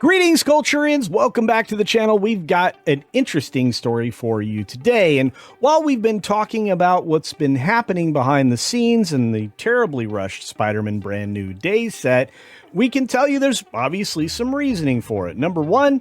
Greetings, Culturians! Welcome back to the channel. We've got an interesting story for you today. And while we've been talking about what's been happening behind the scenes in the terribly rushed Spider-Man Brand New Day set, we can tell you there's obviously some reasoning for it. Number one,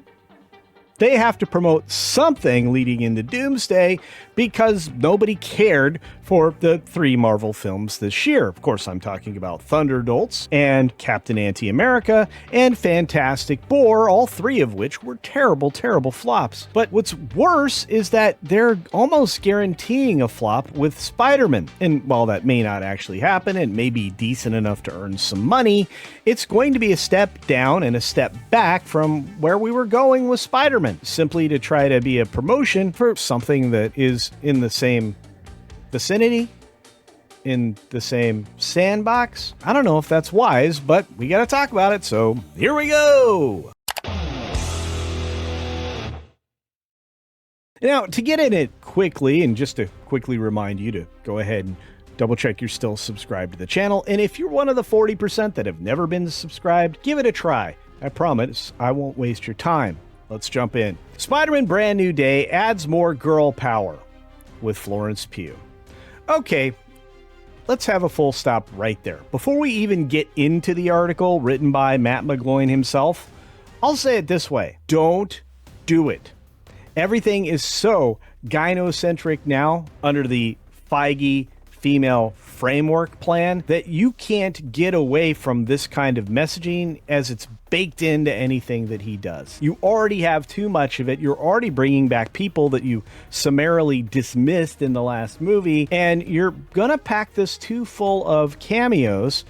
they have to promote something leading into Doomsday because nobody cared for the 3 Marvel films this year. Of course, I'm talking about Thunderbolts and Captain Anti-America and Fantastic Four, all 3 of which were terrible, terrible flops. But what's worse is that they're almost guaranteeing a flop with Spider-Man. And while that may not actually happen, it may be decent enough to earn some money, it's going to be a step down and a step back from where we were going with Spider-Man, simply to try to be a promotion for something that is in the same vicinity, in the same sandbox. I don't know if that's wise, but we got to talk about it, so here we go! Now, to get in it quickly, and just to quickly remind you to go ahead and double check you're still subscribed to the channel, and if you're one of the 40% that have never been subscribed, give it a try. I promise I won't waste your time. Let's jump in. Spider-Man Brand New Day adds more girl power with Florence Pugh. Okay, let's have a full stop right there. Before we even get into the article written by Matt McGloin himself, I'll say it this way. Don't do it. Everything is so gynocentric now under the Feige female framework plan that you can't get away from this kind of messaging, as it's baked into anything that he does. You already have too much of it. You're already bringing back people that you summarily dismissed in the last movie, and you're gonna pack this too full of cameos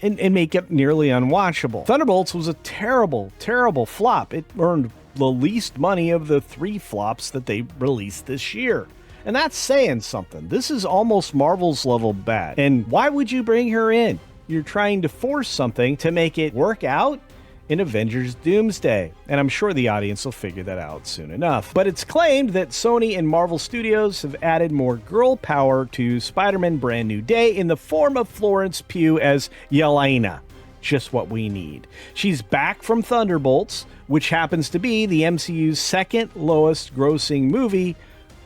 and make it nearly unwatchable. Thunderbolts was a terrible, terrible flop. It earned the least money of the 3 flops that they released this year. And that's saying something. This is almost Marvel's level bad. And why would you bring her in? You're trying to force something to make it work out in Avengers Doomsday. And I'm sure the audience will figure that out soon enough. But it's claimed that Sony and Marvel Studios have added more girl power to Spider-Man Brand New Day in the form of Florence Pugh as Yelena. Just what we need. She's back from Thunderbolts, which happens to be the MCU's second lowest grossing movie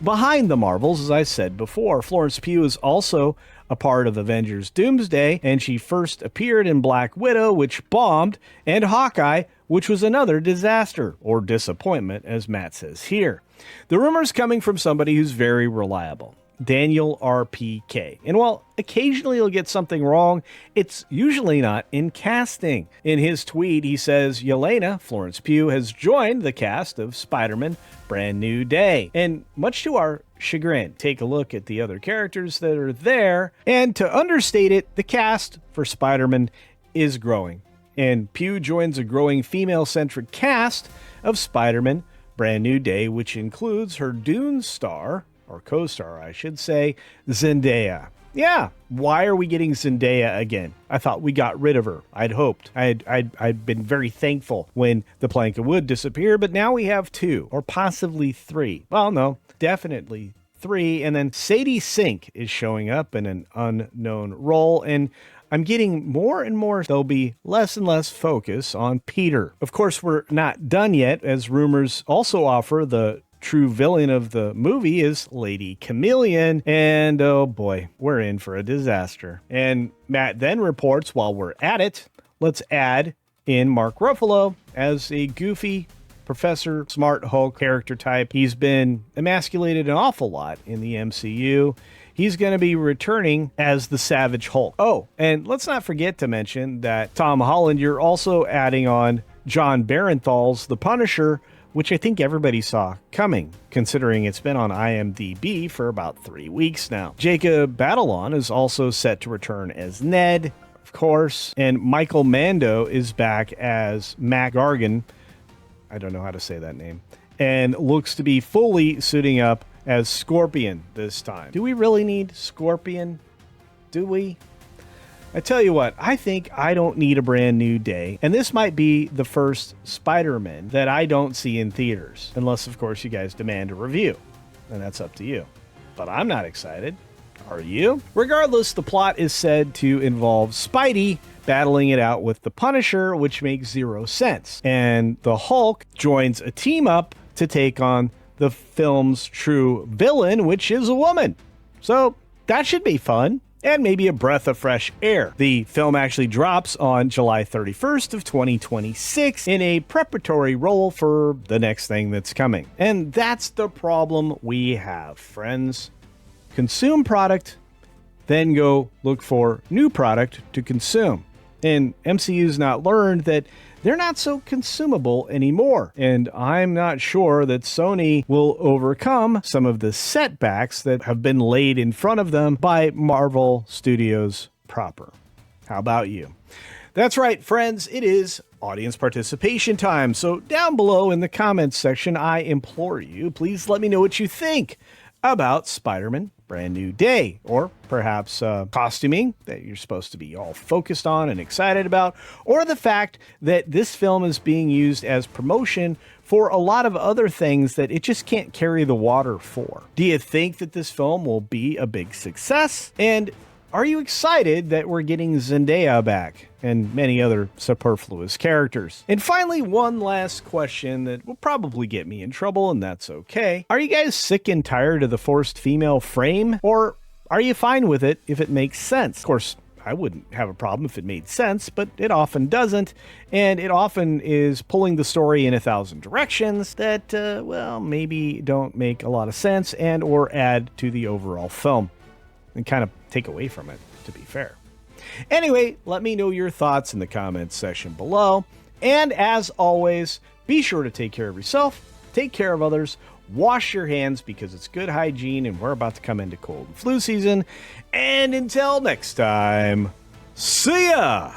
behind the Marvels, as I said before. Florence Pugh is also a part of Avengers Doomsday, and she first appeared in Black Widow, which bombed, and Hawkeye, which was another disaster, or disappointment, as Matt says here. The rumor's coming from somebody who's very reliable, Daniel RPK. And while occasionally he'll get something wrong, it's usually not in casting. In his tweet, he says Yelena, Florence Pugh, has joined the cast of Spider-Man Brand New Day. And much to our chagrin, take a look at the other characters that are there. And to understate it, the cast for Spider-Man is growing. And Pugh joins a growing female-centric cast of Spider-Man Brand New Day, which includes her Dune star, or co-star, I should say, Zendaya. Yeah, why are we getting Zendaya again? I thought we got rid of her. I'd hoped. I'd been very thankful when the plank of wood disappeared, but now we have 2, or possibly 3. Well, no, definitely 3. And then Sadie Sink is showing up in an unknown role, and I'm getting more and more there'll be less and less focus on Peter. Of course, we're not done yet, as rumors also offer the true villain of the movie is Lady Chameleon, and oh boy, we're in for a disaster. And Matt then reports, while we're at it, let's add in Mark Ruffalo as a goofy Professor Smart Hulk character type. He's been emasculated an awful lot in the MCU. He's going to be returning as the Savage Hulk. Oh, and let's not forget to mention that Tom Holland, you're also adding on Jon Bernthal's The Punisher, which I think everybody saw coming, considering it's been on IMDb for about 3 weeks now. Jacob Batalon is also set to return as Ned, of course, and Michael Mando is back as Mac Gargan. I don't know how to say that name. And looks to be fully suiting up as Scorpion this time. Do we really need Scorpion? Do we? I tell you what, I think I don't need a Brand New Day, and this might be the first Spider-Man that I don't see in theaters, unless, of course, you guys demand a review, and that's up to you. But I'm not excited. Are you? Regardless, the plot is said to involve Spidey battling it out with the Punisher, which makes zero sense. And the Hulk joins a team up to take on the film's true villain, which is a woman. So that should be fun. And maybe a breath of fresh air. The film actually drops on July 31st of 2026 in a preparatory role for the next thing that's coming. And that's the problem we have, friends. Consume product, then go look for new product to consume. And MCU's not learned that they're not so consumable anymore. And I'm not sure that Sony will overcome some of the setbacks that have been laid in front of them by Marvel Studios proper. How about you? That's right, friends. It is audience participation time. So down below in the comments section, I implore you, please let me know what you think about Spider-Man Brand New Day, or perhaps costuming that you're supposed to be all focused on and excited about, or the fact that this film is being used as promotion for a lot of other things that it just can't carry the water for. Do you think that this film will be a big success? And are you excited that we're getting Zendaya back and many other superfluous characters? And finally, one last question that will probably get me in trouble, and that's okay. Are you guys sick and tired of the forced female frame? Or are you fine with it if it makes sense? Of course, I wouldn't have a problem if it made sense, but it often doesn't. And it often is pulling the story in 1,000 directions that, well, maybe don't make a lot of sense and or add to the overall film. And kind of take away from it, to be fair. Anyway, let me know your thoughts in the comments section below. And as always, be sure to take care of yourself, take care of others, wash your hands because it's good hygiene and we're about to come into cold and flu season. And until next time, see ya!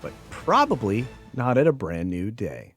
But probably not at a brand new day.